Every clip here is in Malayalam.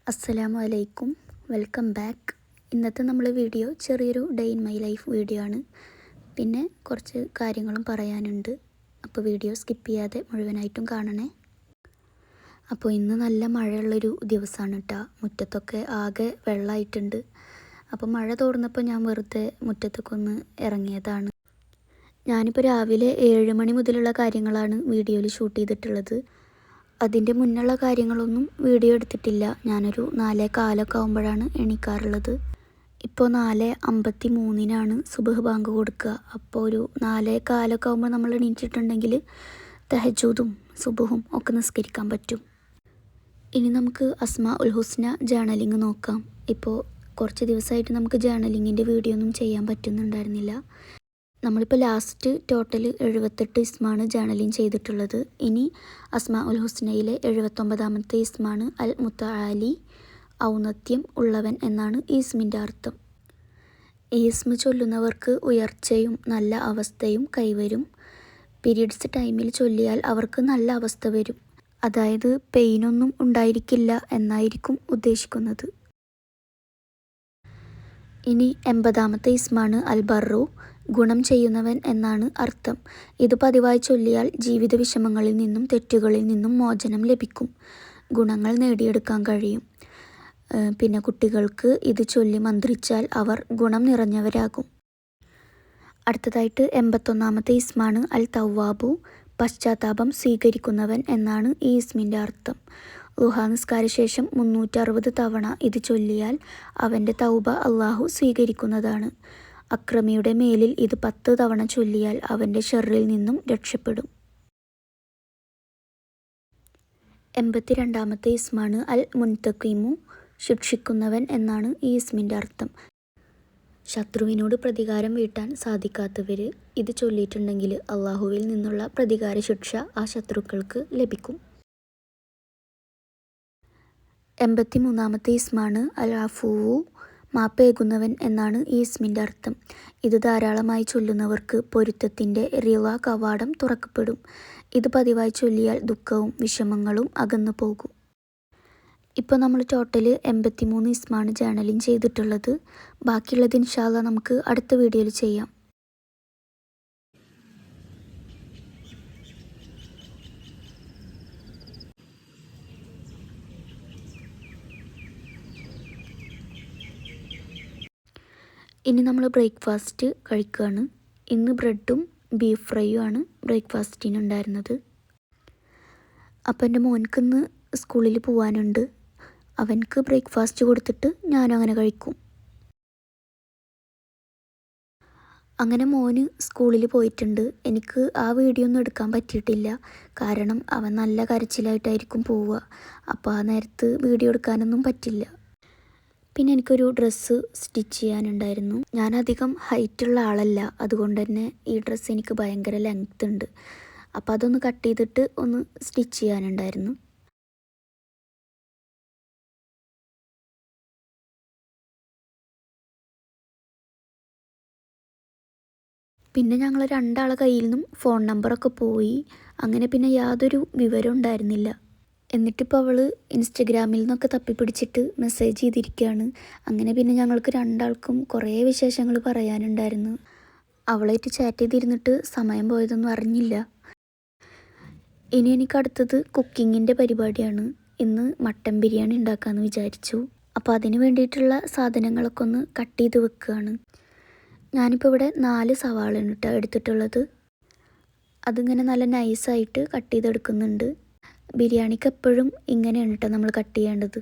അസ്സലാമു അലൈക്കും, വെൽക്കം ബാക്ക്. ഇന്നത്തെ നമ്മളെ വീഡിയോ ചെറിയൊരു day in my life video ആണ്. പിന്നെ കുറച്ച് കാര്യങ്ങളും പറയാനുണ്ട്. അപ്പോൾ വീഡിയോ സ്കിപ്പ് ചെയ്യാതെ മുഴുവനായിട്ടും കാണണേ. അപ്പോൾ ഇന്ന് നല്ല മഴയുള്ളൊരു ദിവസമാണ് കേട്ടോ. മുറ്റത്തൊക്കെ ആകെ വെള്ളമായിട്ടുണ്ട്. അപ്പോൾ മഴ തോർന്നപ്പോൾ ഞാൻ വെറുതെ മുറ്റത്തൊക്കെ ഒന്ന് ഇറങ്ങിയതാണ്. ഞാനിപ്പോൾ രാവിലെ 7 മണി മുതലുള്ള കാര്യങ്ങളാണ് വീഡിയോയിൽ ഷൂട്ട് ചെയ്തിട്ടുള്ളത്. അതിൻ്റെ മുന്നുള്ള കാര്യങ്ങളൊന്നും വീഡിയോ എടുത്തിട്ടില്ല. ഞാനൊരു 4:15 ആകുമ്പോഴാണ് എണീക്കാറുള്ളത്. ഇപ്പോൾ 4:53 സുബ്ഹ് ബാങ്ക് കൊടുക്കുക. അപ്പോൾ ഒരു 4:15 ആകുമ്പോൾ നമ്മൾ എണീറ്റിട്ടുണ്ടെങ്കിൽ തഹജ്ജുദും സുബ്ഹും ഒക്കെ നിസ്കരിക്കാൻ പറ്റും. ഇനി നമുക്ക് അസ്മാഉൽ ഹുസ്ന ജേർണലിങ് നോക്കാം. ഇപ്പോൾ കുറച്ച് ദിവസമായിട്ട് നമുക്ക് ജേർണലിങ്ങിൻ്റെ വീഡിയോ ഒന്നും ചെയ്യാൻ പറ്റുന്നുണ്ടായിരുന്നില്ല. നമ്മളിപ്പോൾ ലാസ്റ്റ് ടോട്ടൽ 78 ഇസ്മാണ് ജേർണലിങ് ചെയ്തിട്ടുള്ളത്. ഇനി അസ്മാഉൽ ഹുസ്നയിലെ 79ാമത്തെ ഇസ്മാണ് അൽ മുത്തആലി, ഔന്നത്യം ഉള്ളവൻ എന്നാണ് ഈ ഇസ്മിൻ്റെ അർത്ഥം. ഈ ഇസ്മ ചൊല്ലുന്നവർക്ക് ഉയർച്ചയും നല്ല അവസ്ഥയും കൈവരും. പീരീഡ്സ് ടൈമിൽ ചൊല്ലിയാൽ അവർക്ക് നല്ല അവസ്ഥ വരും. അതായത് പെയിനൊന്നും ഉണ്ടായിരിക്കില്ല എന്നായിരിക്കും ഉദ്ദേശിക്കുന്നത്. ഇനി 80ാമത്തെ ഇസ്മാണ് അൽ ബർറു, ഗുണം ചെയ്യുന്നവൻ എന്നാണ് അർത്ഥം. ഇത് പതിവായി ചൊല്ലിയാൽ ജീവിത വിഷമങ്ങളിൽ നിന്നും തെറ്റുകളിൽ നിന്നും മോചനം ലഭിക്കും. ഗുണങ്ങൾ നേടിയെടുക്കാൻ കഴിയും. പിന്നെ കുട്ടികൾക്ക് ഇത് ചൊല്ലി മന്ത്രിച്ചാൽ അവർ ഗുണം നിറഞ്ഞവരാകും. അടുത്തതായിട്ട് 81ാമത്തെ ഇസ്മാണ് അൽ തവ്വാബു, പശ്ചാത്താപം സ്വീകരിക്കുന്നവൻ എന്നാണ് ഈ ഇസ്മിൻ്റെ അർത്ഥം. ളുഹാ നിസ്കാര ശേഷം 360 തവണ ഇത് ചൊല്ലിയാൽ അവൻ്റെ തൗബ അള്ളാഹു സ്വീകരിക്കുന്നതാണ്. അക്രമിയുടെ മേലിൽ ഇത് 10 തവണ ചൊല്ലിയാൽ അവൻ്റെ ഷർറിൽ നിന്നും രക്ഷപ്പെടും. 82ാമത്തെ ഇസ്മാണ് അൽ മുൻതഖിമു, ശിക്ഷിക്കുന്നവൻ എന്നാണ് ഈ ഇസ്മിൻ്റെ അർത്ഥം. ശത്രുവിനോട് പ്രതികാരം വീട്ടാൻ സാധിക്കാത്തവർ ഇത് ചൊല്ലിയിട്ടുണ്ടെങ്കിൽ അള്ളാഹുവിൽ നിന്നുള്ള പ്രതികാര ശിക്ഷ ആ ശത്രുക്കൾക്ക് ലഭിക്കും. 83ാമത്തെ ഇസ്മാണ് അൽ അഫൂവു, മാപ്പേകുന്നവൻ എന്നാണ് ഈ ഇസ്മിൻ്റെ അർത്ഥം. ഇത് ധാരാളമായി ചൊല്ലുന്നവർക്ക് പൊരുത്തത്തിൻ്റെ റിള കവാടം തുറക്കപ്പെടും. ഇത് പതിവായി ചൊല്ലിയാൽ ദുഃഖവും വിഷമങ്ങളും അകന്നു പോകും. ഇപ്പോൾ നമ്മൾ ടോട്ടൽ 83 ഇസ്മാണ് ജേർണലിങ് ചെയ്തിട്ടുള്ളത്. ബാക്കിയുള്ളത് ഇൻഷാ അല്ലാഹ് നമുക്ക് അടുത്ത വീഡിയോയിൽ ചെയ്യാം. ഇനി നമ്മൾ ബ്രേക്ക്ഫാസ്റ്റ് കഴിക്കുകയാണ്. ഇന്ന് ബ്രെഡും ബീഫ് ഫ്രൈയും ആണ് ബ്രേക്ക്ഫാസ്റ്റിന് ഉണ്ടായിരുന്നത്. അപ്പം എൻ്റെ മോൻക്കിന്ന് സ്കൂളിൽ പോകാനുണ്ട്. അവനക്ക് ബ്രേക്ക്ഫാസ്റ്റ് കൊടുത്തിട്ട് ഞാനും അങ്ങനെ കഴിക്കും. അങ്ങനെ മോന് സ്കൂളിൽ പോയിട്ടുണ്ട്. എനിക്ക് ആ വീഡിയോ ഒന്നും എടുക്കാൻ പറ്റിയിട്ടില്ല. കാരണം അവൻ നല്ല കരച്ചിലായിട്ടായിരിക്കും പോവുക. അപ്പോൾ ആ നേരത്ത് വീഡിയോ എടുക്കാനൊന്നും പറ്റില്ല. പിന്നെ എനിക്കൊരു ഡ്രസ്സ് സ്റ്റിച്ച് ചെയ്യാനുണ്ടായിരുന്നു. ഞാനധികം ഹൈറ്റുള്ള ആളല്ല, അതുകൊണ്ട് തന്നെ ഈ ഡ്രസ്സ് എനിക്ക് ഭയങ്കര ലെങ്ത് ഉണ്ട്. അപ്പോൾ അതൊന്ന് കട്ട് ചെയ്തിട്ട് ഒന്ന് സ്റ്റിച്ച് ചെയ്യാനുണ്ടായിരുന്നു. പിന്നെ ഞങ്ങൾ രണ്ടാളെ കയ്യിൽ നിന്നും ഫോൺ നമ്പറൊക്കെ പോയി. അങ്ങനെ പിന്നെ യാതൊരു വിവരം ഉണ്ടായിരുന്നില്ല. എന്നിട്ടിപ്പോൾ അവൾ ഇൻസ്റ്റഗ്രാമിൽ നിന്നൊക്കെ തപ്പിപ്പിടിച്ചിട്ട് മെസ്സേജ് ചെയ്തിരിക്കുകയാണ്. അങ്ങനെ പിന്നെ ഞങ്ങൾക്ക് രണ്ടാൾക്കും കുറേ വിശേഷങ്ങൾ പറയാനുണ്ടായിരുന്നു. അവളായിട്ട് ചാറ്റ് ചെയ്തിരുന്നിട്ട് സമയം പോയതൊന്നും അറിഞ്ഞില്ല. ഇനി എനിക്ക് അടുത്തത് കുക്കിങ്ങിൻ്റെ പരിപാടിയാണ്. ഇന്ന് മട്ടൻ ബിരിയാണി ഉണ്ടാക്കാമെന്ന് വിചാരിച്ചു. അപ്പോൾ അതിന് വേണ്ടിയിട്ടുള്ള സാധനങ്ങളൊക്കെ ഒന്ന് കട്ട് ചെയ്ത് വെക്കുകയാണ്. ഞാനിപ്പോൾ ഇവിടെ 4 സവാളയാണ് കേട്ടോ എടുത്തിട്ടുള്ളത്. അതിങ്ങനെ നല്ല നൈസായിട്ട് കട്ട് ചെയ്തെടുക്കുന്നുണ്ട്. ബിരിയാണിക്ക് എപ്പോഴും ഇങ്ങനെയാണ് കേട്ടോ നമ്മൾ കട്ട് ചെയ്യേണ്ടത്.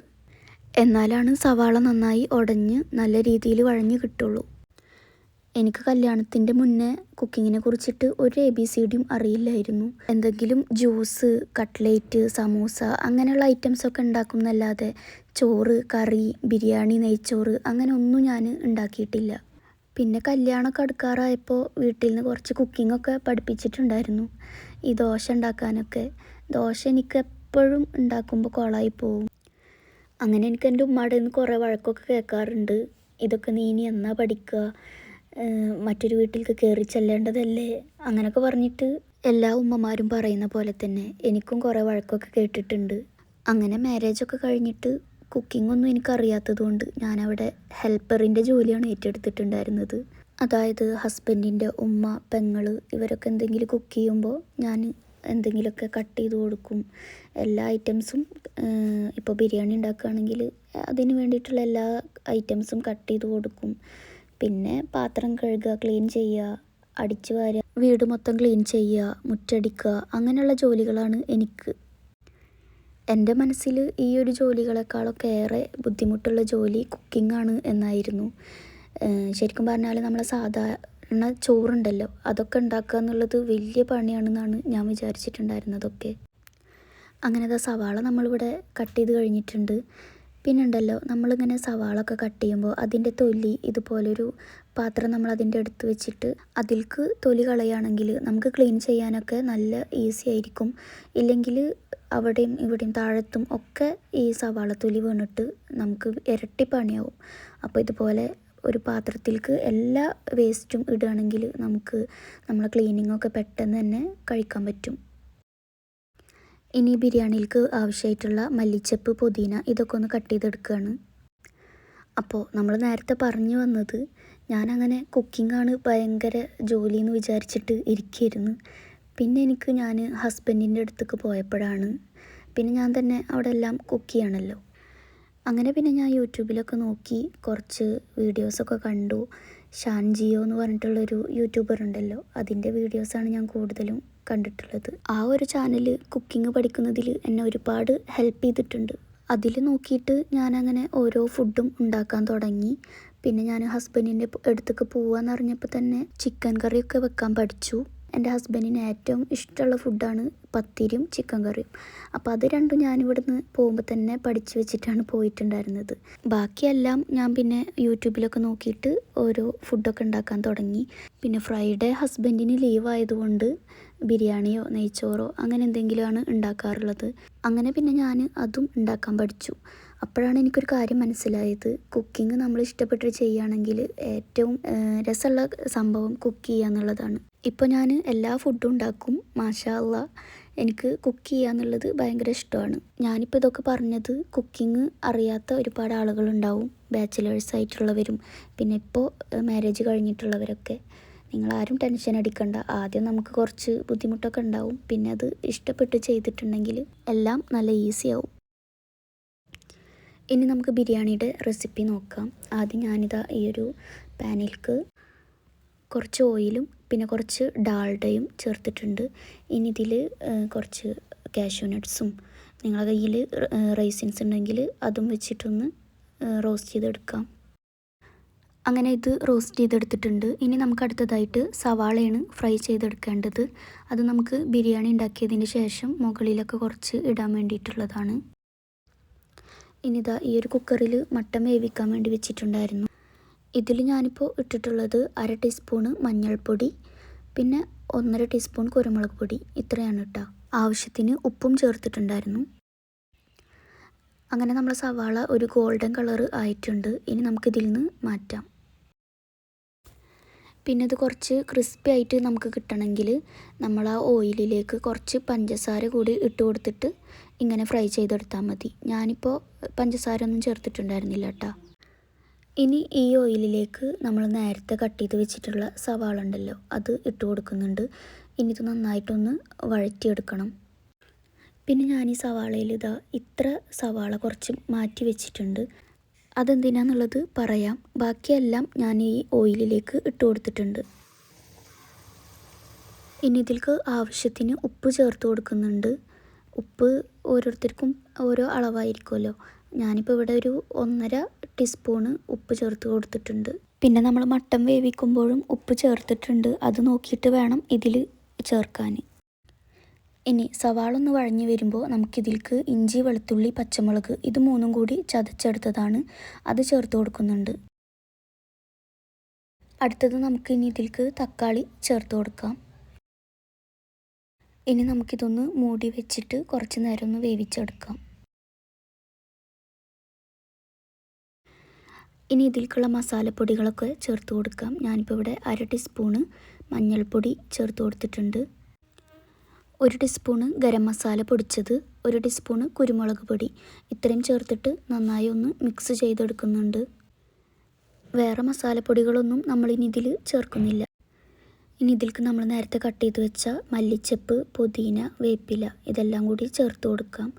എന്നാലാണ് സവാള നന്നായി ഉടഞ്ഞ് നല്ല രീതിയിൽ വഴഞ്ഞ് കിട്ടുള്ളൂ. എനിക്ക് കല്യാണത്തിൻ്റെ മുന്നേ കുക്കിങ്ങിനെ കുറിച്ചിട്ട് ഒരു ABCDയും അറിയില്ലായിരുന്നു. എന്തെങ്കിലും ജ്യൂസ്, കട്ട്ലേറ്റ്, സമൂസ അങ്ങനെയുള്ള ഐറ്റംസൊക്കെ ഉണ്ടാക്കും എന്നല്ലാതെ ചോറ്, കറി, ബിരിയാണി, നെയ്ച്ചോറ് അങ്ങനെ ഒന്നും ഞാൻ ഉണ്ടാക്കിയിട്ടില്ല. പിന്നെ കല്യാണമൊക്കെ അടുക്കാറായപ്പോൾ വീട്ടിൽ നിന്ന് കുറച്ച് കുക്കിങ്ങൊക്കെ പഠിപ്പിച്ചിട്ടുണ്ടായിരുന്നു. ഈ ദോശ ഉണ്ടാക്കാനൊക്കെ. ദോശ എനിക്ക് എപ്പോഴും ഉണ്ടാക്കുമ്പോൾ കുളമായി പോവും. അങ്ങനെ എനിക്ക് എൻ്റെ ഉമ്മയുടെ നിന്ന് കുറേ വഴക്കൊക്കെ കേൾക്കാറുണ്ട്. ഇതൊക്കെ നീ ഇനി എന്നാ പഠിക്കുക, മറ്റൊരു വീട്ടിലേക്ക് കയറി ചെല്ലേണ്ടതല്ലേ, അങ്ങനെയൊക്കെ പറഞ്ഞിട്ട് എല്ലാ ഉമ്മമാരും പറയുന്ന പോലെ തന്നെ എനിക്കും കുറേ വഴക്കൊക്കെ കേട്ടിട്ടുണ്ട്. അങ്ങനെ മാരേജൊക്കെ കഴിഞ്ഞിട്ട് കുക്കിംഗ് ഒന്നും എനിക്കറിയാത്തത് കൊണ്ട് ഞാനവിടെ ഹെൽപ്പറിൻ്റെ ജോലിയാണ് ഏറ്റെടുത്തിട്ടുണ്ടായിരുന്നത്. അതായത് ഹസ്ബൻഡിൻ്റെ ഉമ്മ, പെങ്ങൾ ഇവരൊക്കെ എന്തെങ്കിലും കുക്ക് ചെയ്യുമ്പോൾ ഞാൻ എന്തെങ്കിലുമൊക്കെ കട്ട് ചെയ്ത് കൊടുക്കും. എല്ലാ ഐറ്റംസും ഇപ്പോൾ ബിരിയാണി ഉണ്ടാക്കുകയാണെങ്കിൽ അതിന് വേണ്ടിയിട്ടുള്ള എല്ലാ ഐറ്റംസും കട്ട് ചെയ്ത് കൊടുക്കും. പിന്നെ പാത്രം കഴുകുക, ക്ലീൻ ചെയ്യുക, അടിച്ചു വാരുക, വീട് മൊത്തം ക്ലീൻ ചെയ്യുക, മുറ്റടിക്കുക, അങ്ങനെയുള്ള ജോലികളാണ് എനിക്ക്. എൻ്റെ മനസ്സിൽ ഈ ഒരു ജോലികളെക്കാളൊക്കെ ഏറെ ബുദ്ധിമുട്ടുള്ള ജോലി കുക്കിംഗ് ആണ് എന്നായിരുന്നു. ശരിക്കും പറഞ്ഞാൽ നമ്മളെ സാധാരണ ചോറുണ്ടല്ലോ, അതൊക്കെ ഉണ്ടാക്കുക എന്നുള്ളത് വലിയ പണിയാണെന്നാണ് ഞാൻ വിചാരിച്ചിട്ടുണ്ടായിരുന്നതൊക്കെ. അങ്ങനെ സവാള നമ്മളിവിടെ കട്ട് ചെയ്ത് കഴിഞ്ഞിട്ടുണ്ട്. പിന്നെ ഉണ്ടല്ലോ, നമ്മളിങ്ങനെ സവാള ഒക്കെ കട്ട് ചെയ്യുമ്പോൾ അതിൻ്റെ തൊലി ഇതുപോലൊരു പാത്രം നമ്മൾ അതിൻ്റെ അടുത്ത് വെച്ചിട്ട് അതിൽക്ക് തൊലി കളയുകയാണെങ്കിൽ നമുക്ക് ക്ലീൻ ചെയ്യാനൊക്കെ നല്ല ഈസി ആയിരിക്കും. ഇല്ലെങ്കിൽ അവിടെയും ഇവിടെയും താഴത്തും ഒക്കെ ഈ സവാള തൊലി വീണിട്ട് നമുക്ക് ഇരട്ടി പണിയാവും. അപ്പോൾ ഇതുപോലെ ഒരു പാത്രത്തിലേക്ക് എല്ലാ വേസ്റ്റും ഇടുകയാണെങ്കിൽ നമുക്ക് നമ്മളെ ക്ലീനിങ്ങൊക്കെ പെട്ടെന്ന് തന്നെ കഴിക്കാൻ പറ്റും. ഇനി ബിരിയാണിയിലേക്ക് ആവശ്യമായിട്ടുള്ള മല്ലിച്ചപ്പ്, പുതിന ഇതൊക്കെ ഒന്ന് കട്ട് ചെയ്തെടുക്കുകയാണ്. അപ്പോൾ നമ്മൾ നേരത്തെ പറഞ്ഞു വന്നത്, ഞാനങ്ങനെ കുക്കിങ്ങാണ് ഭയങ്കര ജോലി എന്ന് വിചാരിച്ചിട്ട് ഇരിക്കുകയായിരുന്നു. പിന്നെ ഞാൻ ഹസ്ബൻഡിൻ്റെ അടുത്തേക്ക് പോയപ്പോഴാണ്, പിന്നെ ഞാൻ തന്നെ അവിടെ എല്ലാം കുക്ക് ചെയ്യണമല്ലോ. അങ്ങനെ പിന്നെ ഞാൻ യൂട്യൂബിലൊക്കെ നോക്കി കുറച്ച് വീഡിയോസൊക്കെ കണ്ടു. ഷാൻ ജിയോ എന്ന് പറഞ്ഞിട്ടുള്ളൊരു യൂട്യൂബർ ഉണ്ടല്ലോ, അതിൻ്റെ വീഡിയോസാണ് ഞാൻ കൂടുതലും കണ്ടിട്ടുള്ളത്. ആ ഒരു ചാനൽ കുക്കിംഗ് പഠിക്കുന്നതിൽ എന്നെ ഒരുപാട് ഹെൽപ്പ് ചെയ്തിട്ടുണ്ട്. അതിൽ നോക്കിയിട്ട് ഞാനങ്ങനെ ഓരോ ഫുഡും ഉണ്ടാക്കാൻ തുടങ്ങി. പിന്നെ ഞാൻ ഹസ്ബൻഡിൻ്റെ അടുത്തേക്ക് പോകാമെന്ന് അറിഞ്ഞപ്പോൾ തന്നെ ചിക്കൻ കറിയൊക്കെ വെക്കാൻ പഠിച്ചു. എൻ്റെ ഹസ്ബൻഡിന് ഏറ്റവും ഇഷ്ടമുള്ള ഫുഡാണ് പത്തിരിയും ചിക്കൻ കറിയും. അപ്പോൾ അത് രണ്ടും ഞാനിവിടുന്ന് പോകുമ്പോൾ തന്നെ പഠിച്ചു വെച്ചിട്ടാണ് പോയിട്ടുണ്ടായിരുന്നത്. ബാക്കിയെല്ലാം ഞാൻ പിന്നെ യൂട്യൂബിലൊക്കെ നോക്കിയിട്ട് ഓരോ ഫുഡൊക്കെ ഉണ്ടാക്കാൻ തുടങ്ങി. പിന്നെ ഫ്രൈഡേ ഹസ്ബൻഡിന് ലീവ് ആയതുകൊണ്ട് ബിരിയാണിയോ നെയ്ച്ചോറോ അങ്ങനെ എന്തെങ്കിലുമാണ് ഉണ്ടാക്കാറുള്ളത്. അങ്ങനെ പിന്നെ ഞാൻ അതും ഉണ്ടാക്കാൻ പഠിച്ചു. അപ്പോഴാണ് എനിക്കൊരു കാര്യം മനസ്സിലായത്, കുക്കിംഗ് നമ്മൾ ഇഷ്ടപ്പെട്ട് ചെയ്യുകയാണെങ്കിൽ ഏറ്റവും രസമുള്ള സംഭവം കുക്ക് ചെയ്യുക എന്നുള്ളതാണ്. ഇപ്പോൾ ഞാൻ എല്ലാ ഫുഡും ഉണ്ടാക്കും. മാഷാ അല്ലാഹ്, എനിക്ക് കുക്ക് ചെയ്യുക എന്നുള്ളത് ഭയങ്കര ഇഷ്ടമാണ്. ഞാനിപ്പോൾ ഇതൊക്കെ പറഞ്ഞത് കുക്കിംഗ് അറിയാത്ത ഒരുപാട് ആളുകളുണ്ടാവും, ബാച്ചിലേഴ്സ് ആയിട്ടുള്ളവരും പിന്നെ ഇപ്പോൾ മാരേജ് കഴിഞ്ഞിട്ടുള്ളവരൊക്കെ. നിങ്ങളാരും ടെൻഷൻ അടിക്കണ്ട. ആദ്യം നമുക്ക് കുറച്ച് ബുദ്ധിമുട്ടൊക്കെ ഉണ്ടാവും, പിന്നെ അത് ഇഷ്ടപ്പെട്ട് ചെയ്തിട്ടുണ്ടെങ്കിൽ എല്ലാം നല്ല ഈസി ആവും. ഇനി നമുക്ക് ബിരിയാണിയുടെ റെസിപ്പി നോക്കാം. ആദ്യം ഞാനിതാ ഈ ഒരു പാനിലേക്ക് കുറച്ച് ഓയിലും പിന്നെ കുറച്ച് ഡാൽഡയും ചേർത്തിട്ടുണ്ട്. ഇനി ഇതിൽ കുറച്ച് കാഷ്യൂ നട്ട്സും നിങ്ങളുടെ കയ്യിൽ റൈസിൻസ് ഉണ്ടെങ്കിൽ അതും വെച്ചിട്ടൊന്ന് റോസ്റ്റ് ചെയ്തെടുക്കാം. അങ്ങനെ ഇത് റോസ്റ്റ് ചെയ്തെടുത്തിട്ടുണ്ട്. ഇനി നമുക്ക് അടുത്തതായിട്ട് സവാളയാണ് ഫ്രൈ ചെയ്തെടുക്കേണ്ടത്. അത് നമുക്ക് ബിരിയാണി ഉണ്ടാക്കിയതിന് ശേഷം മുകളിലൊക്കെ കുറച്ച് ഇടാൻ വേണ്ടിയിട്ടുള്ളതാണ്. ഇനിതാ ഈ ഒരു കുക്കറിൽ മട്ടൻ വേവിക്കാൻ വേണ്ടി വെച്ചിട്ടുണ്ടായിരുന്നു. ഇതിൽ ഞാനിപ്പോൾ ഇട്ടിട്ടുള്ളത് 1/2 ടീസ്പൂണ് മഞ്ഞൾപ്പൊടി, പിന്നെ 1.5 ടീസ്പൂൺ കുരുമുളക് പൊടി, ഇത്രയാണ് കേട്ടോ. ആവശ്യത്തിന് ഉപ്പും ചേർത്തിട്ടുണ്ടായിരുന്നു. അങ്ങനെ നമ്മൾ സവാള ഒരു ഗോൾഡൻ കളർ ആയിട്ടുണ്ട്. ഇനി നമുക്കിതിൽ നിന്ന് മാറ്റാം. പിന്നെ ഇത് കുറച്ച് ക്രിസ്പി ആയിട്ട് നമുക്ക് കിട്ടണമെങ്കിൽ നമ്മൾ ആ ഓയിലിലേക്ക് കുറച്ച് പഞ്ചസാര കൂടി ഇട്ട് കൊടുത്തിട്ട് ഇങ്ങനെ ഫ്രൈ ചെയ്തെടുത്താൽ മതി. ഞാനിപ്പോൾ പഞ്ചസാര ഒന്നും ചേർത്തിട്ടുണ്ടായിരുന്നില്ല കേട്ടോ. ഇനി ഈ ഓയിലിലേക്ക് നമ്മൾ നേരത്തെ കട്ട് ചെയ്ത് വെച്ചിട്ടുള്ള സവാള ഉണ്ടല്ലോ, അത് ഇട്ട് കൊടുക്കുന്നുണ്ട്. ഇനി ഇത് നന്നായിട്ടൊന്ന് വഴറ്റിയെടുക്കണം. പിന്നെ ഞാൻ ഈ സവാളയിൽ ഇത്ര സവാള കുറച്ച് മാറ്റി വെച്ചിട്ടുണ്ട്. അതെന്തിനാന്നുള്ളത് പറയാം. ബാക്കിയെല്ലാം ഞാൻ ഈ ഓയിലിലേക്ക് ഇട്ട് കൊടുത്തിട്ടുണ്ട്. ഇനി ഇതിലേക്ക് ആവശ്യത്തിന് ഉപ്പ് ചേർത്ത് കൊടുക്കുന്നുണ്ട്. ഉപ്പ് ഓരോരുത്തർക്കും ഓരോ അളവായിരിക്കുമല്ലോ. ഞാനിപ്പോൾ ഇവിടെ ഒരു 1.5 ടീസ്പൂണ് ഉപ്പ് ചേർത്ത് കൊടുത്തിട്ടുണ്ട്. പിന്നെ നമ്മൾ മട്ടൻ വേവിക്കുമ്പോഴും ഉപ്പ് ചേർത്തിട്ടുണ്ട്. അത് നോക്കിയിട്ട് വേണം ഇതിൽ ചേർക്കാൻ. ഇനി സവാള ഒന്ന് വഴഞ്ഞ് വരുമ്പോൾ നമുക്കിതിലേക്ക് ഇഞ്ചി, വെളുത്തുള്ളി, പച്ചമുളക് ഇത് 3ഉം കൂടി ചതച്ചെടുത്തതാണ്, അത് ചേർത്ത് കൊടുക്കുന്നുണ്ട്. അടുത്തത് നമുക്ക് ഇനി ഇതിലേക്ക് തക്കാളി ചേർത്ത് കൊടുക്കാം. ഇനി നമുക്കിതൊന്ന് മൂടി വെച്ചിട്ട് കുറച്ച് നേരം ഒന്ന് വേവിച്ചെടുക്കാം. ഇനി ഇതിലേക്കുള്ള മസാലപ്പൊടികളൊക്കെ ചേർത്ത് കൊടുക്കാം. ഞാനിപ്പോൾ ഇവിടെ 1/2 ടീസ്പൂണ് മഞ്ഞൾപ്പൊടി ചേർത്ത് കൊടുത്തിട്ടുണ്ട്. 1 ടീസ്പൂണ് ഗരം മസാല പൊടിച്ചത്, 1 ടീസ്പൂണ് കുരുമുളക് പൊടി ഇത്രയും ചേർത്തിട്ട് നന്നായി ഒന്ന് മിക്സ് ചെയ്തെടുക്കുന്നുണ്ട്. വേറെ മസാലപ്പൊടികളൊന്നും നമ്മളിനി ഇതിൽ ചേർക്കുന്നില്ല. ഇനി ഇതിലേക്ക് നമ്മൾ നേരത്തെ കട്ട് ചെയ്ത് വെച്ച മല്ലിച്ചപ്പ്, പുതിന, വേപ്പില ഇതെല്ലാം കൂടി ചേർത്ത് കൊടുക്കാം.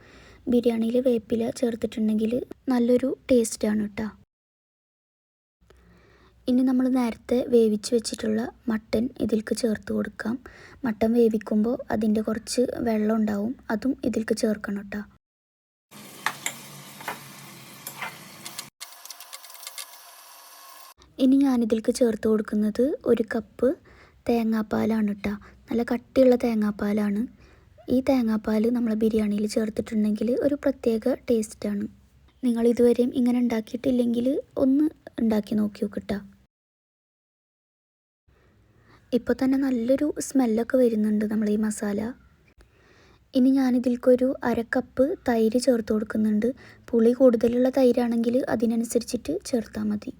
ബിരിയാണിയിൽ വേപ്പില ചേർത്തിട്ടുണ്ടെങ്കിൽ നല്ലൊരു ടേസ്റ്റാണ് കേട്ടോ. ഇനി നമ്മൾ നേരത്തെ വേവിച്ച് വെച്ചിട്ടുള്ള മട്ടൻ ഇതിലേക്ക് ചേർത്ത് കൊടുക്കാം. മട്ടൻ വേവിക്കുമ്പോൾ അതിൻ്റെ കുറച്ച് വെള്ളം ഉണ്ടാവും, അതും ഇതിലേക്ക് ചേർക്കണം കേട്ടോ. ഇനി ഞാനിതിലേക്ക് ചേർത്ത് കൊടുക്കുന്നത് 1 കപ്പ് തേങ്ങാപ്പാലാണ് കേട്ടോ. നല്ല കട്ടിയുള്ള തേങ്ങാപ്പാലാണ്. ഈ തേങ്ങാപ്പാൽ നമ്മൾ ബിരിയാണിയിൽ ചേർത്തിട്ടുണ്ടെങ്കിൽ ഒരു പ്രത്യേക ടേസ്റ്റാണ്. നിങ്ങൾ ഇതുവരെയും ഇങ്ങനെ ഉണ്ടാക്കിയിട്ടില്ലെങ്കിൽ ഒന്ന് ഉണ്ടാക്കി നോക്കി നോക്കിട്ടോ. ഇപ്പോൾ തന്നെ നല്ലൊരു സ്മെല്ലൊക്കെ വരുന്നുണ്ട് നമ്മൾ ഈ മസാല. ഇനി ഞാനിതിലേക്കൊരു 1/2 കപ്പ് തൈര് ചേർത്ത് കൊടുക്കുന്നുണ്ട്. പുളി കൂടുതലുള്ള തൈരാണെങ്കിൽ അതിനനുസരിച്ചിട്ട് ചേർത്താൽ മതി.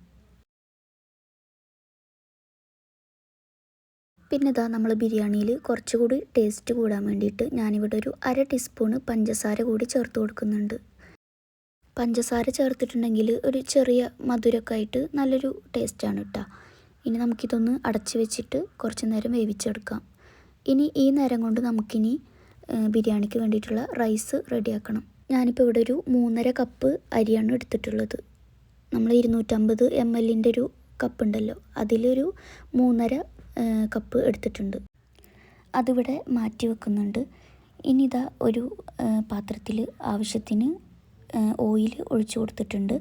പിന്നെ ഇതാ നമ്മൾ ബിരിയാണിയിൽ കുറച്ചുകൂടി ടേസ്റ്റ് കൂടാൻ വേണ്ടിയിട്ട് ഞാനിവിടെ ഒരു 1/2 ടീസ്പൂണ് പഞ്ചസാര കൂടി ചേർത്ത് കൊടുക്കുന്നുണ്ട്. പഞ്ചസാര ചേർത്തിട്ടുണ്ടെങ്കിൽ ഒരു ചെറിയ മധുരമൊക്കെ ആയിട്ട് നല്ലൊരു ടേസ്റ്റാണ് കേട്ടോ. ഇനി നമുക്കിതൊന്ന് അടച്ച് വെച്ചിട്ട് കുറച്ച് നേരം വേവിച്ചെടുക്കാം. ഇനി ഈ നേരം കൊണ്ട് നമുക്കിനി ബിരിയാണിക്ക് വേണ്ടിയിട്ടുള്ള റൈസ് റെഡിയാക്കണം. ഞാനിപ്പോൾ ഇവിടെ ഒരു 3.5 കപ്പ് അരിയാണ് എടുത്തിട്ടുള്ളത്. നമ്മൾ 250 ml ഒരു കപ്പ് ഉണ്ടല്ലോ, അതിലൊരു 3.5 കപ്പ് എടുത്തിട്ടുണ്ട്. അതിവിടെ മാറ്റി വെക്കുന്നുണ്ട്. ഇനി ഇതാ ഒരു പാത്രത്തിൽ ആവശ്യത്തിന് ഓയിൽ ഒഴിച്ചു കൊടുത്തിട്ടുണ്ട്.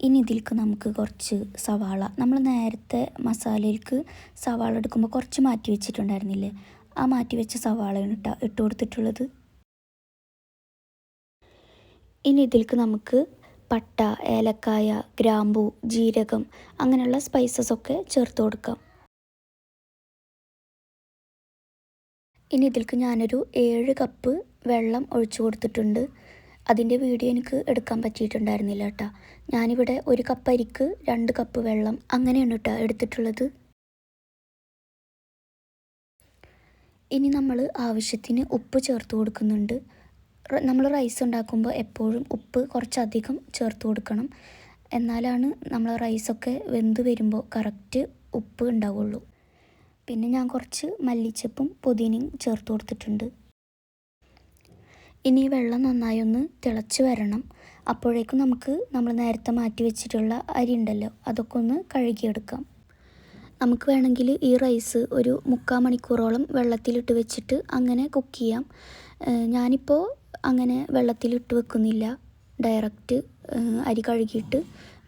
ഇനി ഇതിലേക്ക് നമുക്ക് കുറച്ച് സവാള, നമ്മൾ നേരത്തെ മസാലയിലേക്ക് സവാള എടുക്കുമ്പോൾ കുറച്ച് മാറ്റി വെച്ചിട്ടുണ്ടായിരുന്നില്ലേ, ആ മാറ്റി വെച്ച സവാളയാണ് ഇട്ട് കൊടുത്തിട്ടുള്ളത്. ഇനി ഇതിലേക്ക് നമുക്ക് പട്ട, ഏലക്കായ, ഗ്രാമ്പൂ, ജീരകം അങ്ങനെയുള്ള സ്പൈസസ് ഒക്കെ ചേർത്ത് കൊടുക്കാം. ഇനി ഇതിലേക്ക് ഞാനൊരു 7 കപ്പ് വെള്ളം ഒഴിച്ചു കൊടുത്തിട്ടുണ്ട്. അതിൻ്റെ വീഡിയോ എനിക്ക് എടുക്കാൻ പറ്റിയിട്ടുണ്ടായിരുന്നില്ല കേട്ടോ. ഞാനിവിടെ 1 കപ്പ് അരിക്ക് 2 കപ്പ് വെള്ളം അങ്ങനെയാണ് കേട്ടോ എടുത്തിട്ടുള്ളത്. ഇനി നമ്മൾ ആവശ്യത്തിന് ഉപ്പ് ചേർത്ത് കൊടുക്കുന്നുണ്ട്. നമ്മൾ റൈസ് ഉണ്ടാക്കുമ്പോൾ എപ്പോഴും ഉപ്പ് കുറച്ചധികം ചേർത്ത് കൊടുക്കണം. എന്നാലാണ് നമ്മൾ റൈസൊക്കെ വെന്ത് വരുമ്പോൾ കറക്റ്റ് ഉപ്പ് ഉണ്ടാവുള്ളൂ. പിന്നെ ഞാൻ കുറച്ച് മല്ലിച്ചപ്പും പുതിനയും ചേർത്ത് കൊടുത്തിട്ടുണ്ട്. ഇനി വെള്ളം നന്നായി ഒന്ന് തിളച്ച് വരണം. അപ്പോഴേക്കും നമുക്ക് നമ്മൾ നേരത്തെ മാറ്റി വെച്ചിട്ടുള്ള അരി ഉണ്ടല്ലോ, അതൊക്കെ ഒന്ന് കഴുകിയെടുക്കാം. നമുക്ക് വേണമെങ്കിൽ ഈ റൈസ് ഒരു 3/4 മണിക്കൂറോളം വെള്ളത്തിലിട്ട് വെച്ചിട്ട് അങ്ങനെ കുക്ക് ചെയ്യാം. ഞാനിപ്പോൾ അങ്ങനെ വെള്ളത്തിലിട്ട് വെക്കുന്നില്ല, ഡയറക്റ്റ് അരി കഴുകിയിട്ട്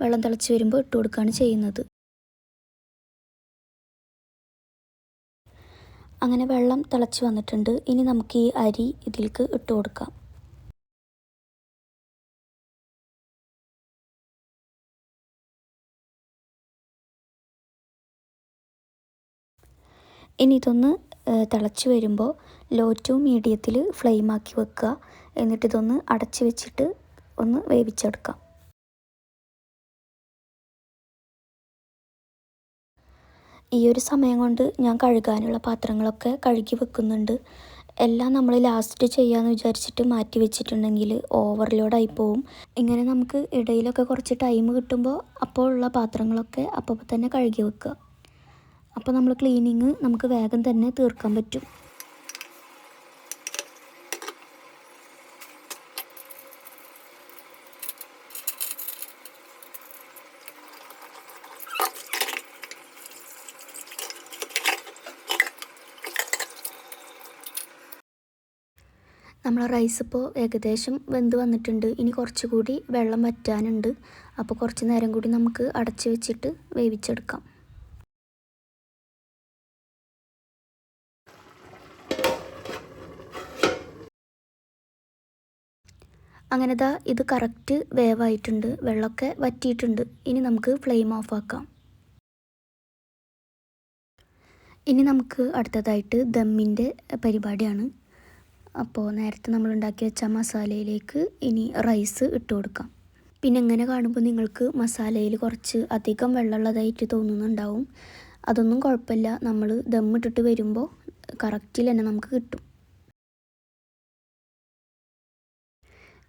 വെള്ളം തിളച്ച് വരുമ്പോൾ ഇട്ട് കൊടുക്കുകയാണ് ചെയ്യുന്നത്. അങ്ങനെ വെള്ളം തിളച്ച് വന്നിട്ടുണ്ട്. ഇനി നമുക്ക് ഈ അരി ഇതിലേക്ക് ഇട്ട് കൊടുക്കാം. ഇനി ഇതൊന്ന് തിളച്ച് വരുമ്പോൾ ലോ ടു മീഡിയത്തിൽ ഫ്ലെയിമാക്കി വെക്കുക. എന്നിട്ടിതൊന്ന് അടച്ച് വെച്ചിട്ട് ഒന്ന് വേവിച്ചെടുക്കാം. ഈ ഒരു സമയം കൊണ്ട് ഞാൻ കഴുകാനുള്ള പാത്രങ്ങളൊക്കെ കഴുകി വെക്കുന്നുണ്ട്. എല്ലാം നമ്മൾ ലാസ്റ്റ് ചെയ്യാമെന്ന് വിചാരിച്ചിട്ട് മാറ്റി വെച്ചിട്ടുണ്ടെങ്കിൽ ഓവർലോഡായി പോവും. ഇങ്ങനെ നമുക്ക് ഇടയിലൊക്കെ കുറച്ച് ടൈം കിട്ടുമ്പോൾ അപ്പോൾ ഉള്ള പാത്രങ്ങളൊക്കെ അപ്പോൾ തന്നെ കഴുകി വെക്കുക. അപ്പോൾ നമ്മൾ ക്ലീനിങ് നമുക്ക് വേഗം തന്നെ തീർക്കാൻ പറ്റും. നമ്മളെ റൈസ് ഇപ്പോൾ ഏകദേശം വെന്ത് വന്നിട്ടുണ്ട്. ഇനി കുറച്ചുകൂടി വെള്ളം വറ്റാനുണ്ട്. അപ്പോൾ കുറച്ച് നേരം കൂടി നമുക്ക് അടച്ച് വെച്ചിട്ട് വേവിച്ചെടുക്കാം. അങ്ങനെ ദാ ഇത് കറക്റ്റ് വേവായിട്ടുണ്ട്, വെള്ളമൊക്കെ വറ്റിയിട്ടുണ്ട്. ഇനി നമുക്ക് ഫ്ലെയിം ഓഫ് ആക്കാം. ഇനി നമുക്ക് അടുത്തതായിട്ട് ദമ്മിൻ്റെ പരിപാടിയാണ്. അപ്പോൾ നേരത്തെ നമ്മൾ ഉണ്ടാക്കി വെച്ച മസാലയിലേക്ക് ഇനി റൈസ് ഇട്ട് കൊടുക്കാം. പിന്നെ ഇങ്ങനെ കാണുമ്പോൾ നിങ്ങൾക്ക് മസാലയിൽ കുറച്ച് അധികം വെള്ളമുള്ളതായിട്ട് തോന്നുന്നുണ്ടാവും. അതൊന്നും കുഴപ്പമില്ല, നമ്മൾ ദമ്മിട്ടിട്ട് വരുമ്പോൾ കറക്റ്റിൽ തന്നെ നമുക്ക് കിട്ടും.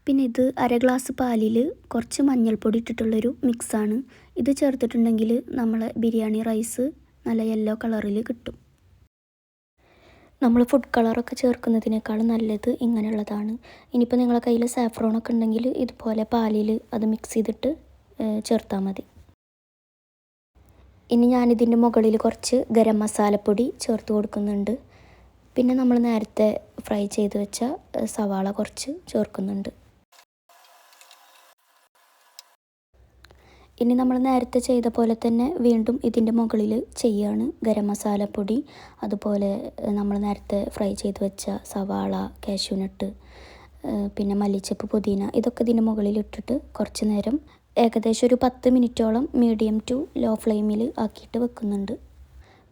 പിന്നെ ഇത് അര ഗ്ലാസ് പാലിൽ കുറച്ച് മഞ്ഞൾപ്പൊടി ഇട്ടിട്ടുള്ളൊരു മിക്സാണ്. ഇത് ചേർത്തിട്ടുണ്ടെങ്കിൽ നമ്മളെ ബിരിയാണി റൈസ് നല്ല യെല്ലോ കളറിൽ കിട്ടും. നമ്മൾ ഫുഡ് കളറൊക്കെ ചേർക്കുന്നതിനേക്കാളും നല്ലത് ഇങ്ങനെയുള്ളതാണ്. ഇനിയിപ്പോൾ നിങ്ങളുടെ കയ്യിൽ സാഫ്രോണൊക്കെ ഉണ്ടെങ്കിൽ ഇതുപോലെ പാലിൽ അത് മിക്സ് ചെയ്തിട്ട് ചേർത്താൽ മതി. ഇനി ഞാനിതിൻ്റെ മുകളിൽ കുറച്ച് ഗരം മസാലപ്പൊടി ചേർത്ത് കൊടുക്കുന്നുണ്ട്. പിന്നെ നമ്മൾ നേരത്തെ ഫ്രൈ ചെയ്ത് വെച്ച സവാള കുറച്ച് ചേർക്കുന്നുണ്ട്. ഇനി നമ്മൾ നേരത്തെ ചെയ്ത പോലെ തന്നെ വീണ്ടും ഇതിൻ്റെ മുകളിൽ ചെയ്യുകയാണ്. ഗരം മസാലപ്പൊടി, അതുപോലെ നമ്മൾ നേരത്തെ ഫ്രൈ ചെയ്ത് വെച്ച സവാള, കാഷ്യൂനട്ട്, പിന്നെ മല്ലിച്ചപ്പ്, പുതിന ഇതൊക്കെ ഇതിൻ്റെ മുകളിൽ ഇട്ടിട്ട് കുറച്ച് നേരം ഏകദേശം ഒരു 10 മിനിറ്റോളം മീഡിയം ടു ലോ ഫ്ലെയിമിൽ ആക്കിയിട്ട് വെക്കുന്നുണ്ട്.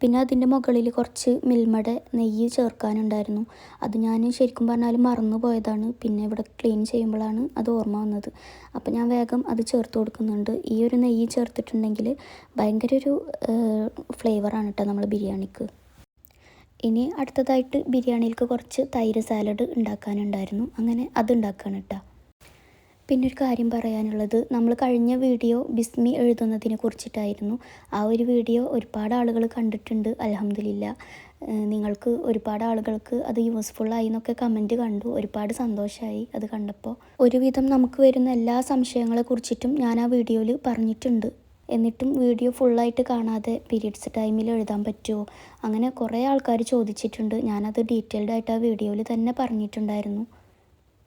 പിന്നെ അതിൻ്റെ മുകളിൽ കുറച്ച് മിൽമയുടെ നെയ്യ് ചേർക്കാനുണ്ടായിരുന്നു. അത് ഞാൻ ശരിക്കും പറഞ്ഞാൽ മറന്നു പോയതാണ്. പിന്നെ ഇവിടെ ക്ലീൻ ചെയ്യുമ്പോഴാണ് അത് ഓർമ്മ വന്നത്. അപ്പോൾ ഞാൻ വേഗം അത് ചേർത്ത് കൊടുക്കുന്നുണ്ട്. ഈ ഒരു നെയ്യ് ചേർത്തിട്ടുണ്ടെങ്കിൽ ഭയങ്കര ഒരു ഫ്ലേവറാണ് കേട്ടോ നമ്മൾ ബിരിയാണിക്ക്. ഇനി അടുത്തതായിട്ട് ബിരിയാണിയിലേക്ക് കുറച്ച് തൈര് സാലഡ് ഉണ്ടാക്കാനുണ്ടായിരുന്നു. അങ്ങനെ അത് ഉണ്ടാക്കുകയാണ് കേട്ടോ. പിന്നെ ഒരു കാര്യം പറയാനുള്ളത്, നമ്മൾ കഴിഞ്ഞ വീഡിയോ ബിസ്മി എഴുതുന്നതിനെ കുറിച്ചിട്ടായിരുന്നു. ആ ഒരു വീഡിയോ ഒരുപാട് ആളുകൾ കണ്ടിട്ടുണ്ട്, അൽഹംദുലില്ലാ. നിങ്ങൾക്ക് ഒരുപാട് ആളുകൾക്ക് അത് യൂസ്ഫുള്ളായി എന്നൊക്കെ കമൻറ്റ് കണ്ടു. ഒരുപാട് സന്തോഷമായി അത് കണ്ടപ്പോൾ. ഒരുവിധം നമുക്ക് വരുന്ന എല്ലാ സംശയങ്ങളെ കുറിച്ചിട്ടും ഞാൻ ആ വീഡിയോയിൽ പറഞ്ഞിട്ടുണ്ട്. എന്നിട്ടും വീഡിയോ ഫുള്ളായിട്ട് കാണാതെ പീരിയഡ്സ് ടൈമിൽ എഴുതാൻ പറ്റുമോ, അങ്ങനെ കുറേ ആൾക്കാർ ചോദിച്ചിട്ടുണ്ട്. ഞാനത് ഡീറ്റെയിൽഡ് ആയിട്ട് ആ വീഡിയോയിൽ തന്നെ പറഞ്ഞിട്ടുണ്ടായിരുന്നു.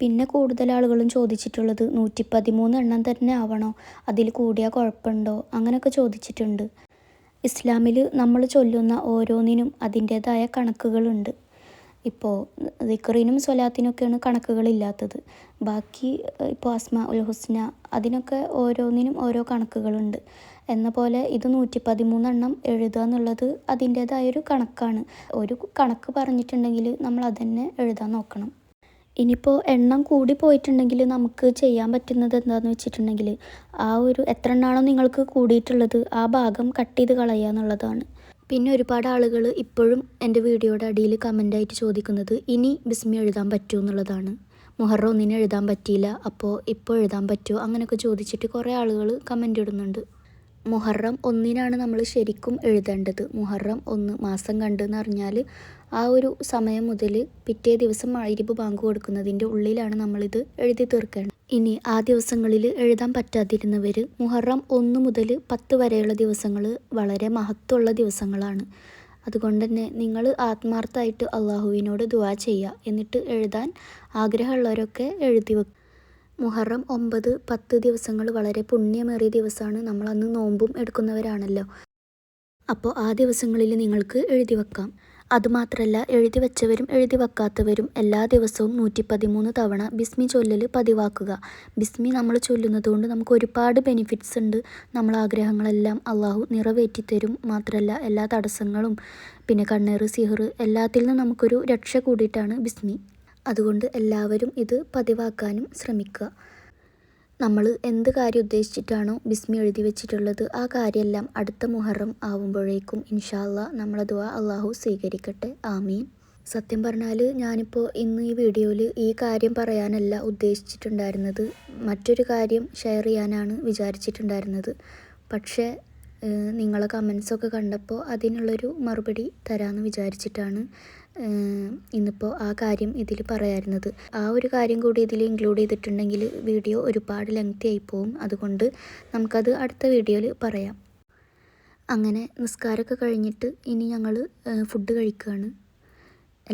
പിന്നെ കൂടുതൽ ആളുകളും ചോദിച്ചിട്ടുള്ളത് 113 എണ്ണം തന്നെ ആവണോ, അതിൽ കൂടിയാൽ കുഴപ്പമുണ്ടോ, അങ്ങനെയൊക്കെ ചോദിച്ചിട്ടുണ്ട്. ഇസ്ലാമിൽ നമ്മൾ ചൊല്ലുന്ന ഓരോന്നിനും അതിൻ്റേതായ കണക്കുകളുണ്ട്. ഇപ്പോൾ ദിക്റിനും സ്വലാത്തിനൊക്കെയാണ് കണക്കുകളില്ലാത്തത്. ബാക്കി ഇപ്പോൾ അസ്മാ ഉൽ ഹുസ്ന അതിനൊക്കെ ഓരോന്നിനും ഓരോ കണക്കുകളുണ്ട്. എന്ന പോലെ ഇത് 113 എണ്ണം എഴുതുക എന്നുള്ളത് അതിൻ്റേതായൊരു കണക്കാണ്. ഒരു കണക്ക് പറഞ്ഞിട്ടുണ്ടെങ്കിൽ നമ്മൾ അതന്നെ എഴുതാൻ നോക്കണം. ഇനിയിപ്പോൾ എണ്ണം കൂടി പോയിട്ടുണ്ടെങ്കിൽ നമുക്ക് ചെയ്യാൻ പറ്റുന്നത് എന്താണെന്ന് വെച്ചിട്ടുണ്ടെങ്കിൽ ആ ഒരു എത്ര എണ്ണമാണോ നിങ്ങൾക്ക് കൂടിയിട്ടുള്ളത് ആ ഭാഗം കട്ട് ചെയ്ത് കളയുക എന്നുള്ളതാണ്. പിന്നെ ഒരുപാട് ആളുകൾ ഇപ്പോഴും എൻ്റെ വീഡിയോയുടെ അടിയിൽ കമൻ്റായിട്ട് ചോദിക്കുന്നത് ഇനി ബിസ്മി എഴുതാൻ പറ്റുമോ എന്നുള്ളതാണ്. മുഹറം 1 എഴുതാൻ പറ്റിയില്ല, അപ്പോൾ ഇപ്പോൾ എഴുതാൻ പറ്റുമോ, അങ്ങനെയൊക്കെ ചോദിച്ചിട്ട് കുറേ ആളുകൾ കമൻ്റ് ഇടുന്നുണ്ട്. മുഹറം 1 നമ്മൾ ശരിക്കും എഴുതേണ്ടത്. മുഹറം 1 മാസം കണ്ടെന്ന് അറിഞ്ഞാൽ ആ ഒരു സമയം മുതൽ പിറ്റേ ദിവസം മഗ്‌രിബ് ബാങ്ക് കൊടുക്കുന്നതിൻ്റെ ഉള്ളിലാണ് നമ്മളിത് എഴുതി തീർക്കേണ്ടത്. ഇനി ആ ദിവസങ്ങളിൽ എഴുതാൻ പറ്റാതിരുന്നവർ മുഹറം 1 മുതൽ 10 വരെയുള്ള ദിവസങ്ങൾ വളരെ മഹത്വമുള്ള ദിവസങ്ങളാണ്. അതുകൊണ്ട് തന്നെ നിങ്ങൾ ആത്മാർത്ഥമായിട്ട് അള്ളാഹുവിനോട് ദുആ ചെയ്യുക. എന്നിട്ട് എഴുതാൻ ആഗ്രഹമുള്ളവരൊക്കെ എഴുതി വെക്കുക. മുഹറം 9, 10 ദിവസങ്ങൾ വളരെ പുണ്യമേറിയ ദിവസമാണ്. നമ്മളന്ന് നോമ്പും എടുക്കുന്നവരാണല്ലോ. അപ്പോൾ ആ ദിവസങ്ങളിൽ നിങ്ങൾക്ക് എഴുതി വെക്കാം. അതുമാത്രമല്ല, എഴുതി വെച്ചവരും എഴുതി വെക്കാത്തവരും എല്ലാ ദിവസവും 113 തവണ ബിസ്മി ചൊല്ലൽ പതിവാക്കുക. ബിസ്മി നമ്മൾ ചൊല്ലുന്നത് കൊണ്ട് നമുക്ക് ഒരുപാട് ബെനിഫിറ്റ്സ് ഉണ്ട്. നമ്മളെ ആഗ്രഹങ്ങളെല്ലാം അള്ളാഹു നിറവേറ്റിത്തരും. മാത്രമല്ല എല്ലാ തടസ്സങ്ങളും പിന്നെ കണ്ണേറ്, സിഹർ എല്ലാത്തിൽ നിന്നും നമുക്കൊരു രക്ഷ കൂടിയിട്ടാണ് ബിസ്മി. അതുകൊണ്ട് എല്ലാവരും ഇത് പതിവാക്കാനും ശ്രമിക്കുക. നമ്മൾ എന്ത് കാര്യം ഉദ്ദേശിച്ചിട്ടാണോ ബിസ്മി എഴുതി വെച്ചിട്ടുള്ളത് ആ കാര്യമെല്ലാം അടുത്ത മുഹറം ആവുമ്പോഴേക്കും ഇൻഷാ അല്ലാ നമ്മളെ ദുആ അള്ളാഹു സ്വീകരിക്കട്ടെ. ആമീൻ. സത്യം പറഞ്ഞാൽ ഞാനിപ്പോൾ ഇന്ന് ഈ വീഡിയോയിൽ ഈ കാര്യം പറയാനല്ല ഉദ്ദേശിച്ചിട്ടുണ്ടായിരുന്നത്. മറ്റൊരു കാര്യം ഷെയർ ചെയ്യാനാണ് വിചാരിച്ചിട്ടുണ്ടായിരുന്നത്. പക്ഷേ നിങ്ങളെ കമൻസൊക്കെ കണ്ടപ്പോൾ അതിനുള്ളൊരു മറുപടി തരാമെന്ന് വിചാരിച്ചിട്ടാണ് ഇന്നിപ്പോൾ ആ കാര്യം ഇതിൽ പറയാറുന്നത്. ആ ഒരു കാര്യം കൂടി ഇതിൽ ഇൻക്ലൂഡ് ചെയ്തിട്ടുണ്ടെങ്കിൽ വീഡിയോ ഒരുപാട് ലെങ്തി ആയിപ്പോവും. അതുകൊണ്ട് നമുക്കത് അടുത്ത വീഡിയോയിൽ പറയാം. അങ്ങനെ നിസ്കാരമൊക്കെ കഴിഞ്ഞിട്ട് ഇനി ഞങ്ങൾ ഫുഡ് കഴിക്കുകയാണ്.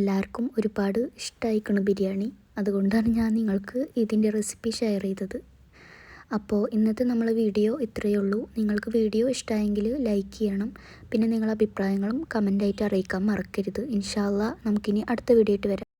എല്ലാവർക്കും ഒരുപാട് ഇഷ്ടമായിക്കണം ബിരിയാണി. അതുകൊണ്ടാണ് ഞാൻ നിങ്ങൾക്ക് ഇതിൻ്റെ റെസിപ്പി ഷെയർ ചെയ്തത്. അപ്പോൾ ഇന്നത്തെ നമ്മളെ വീഡിയോ ഇത്രയേ ഉള്ളൂ. നിങ്ങൾക്ക് വീഡിയോ ഇഷ്ടമായെങ്കിൽ ലൈക്ക് ചെയ്യണം. പിന്നെ നിങ്ങളുടെ അഭിപ്രായങ്ങളും കമൻ്റായിട്ട് അറിയിക്കാൻ മറക്കരുത്. ഇൻഷാ അല്ലാ നമുക്കിനി അടുത്ത വീഡിയോ ആയിട്ട് വരാം.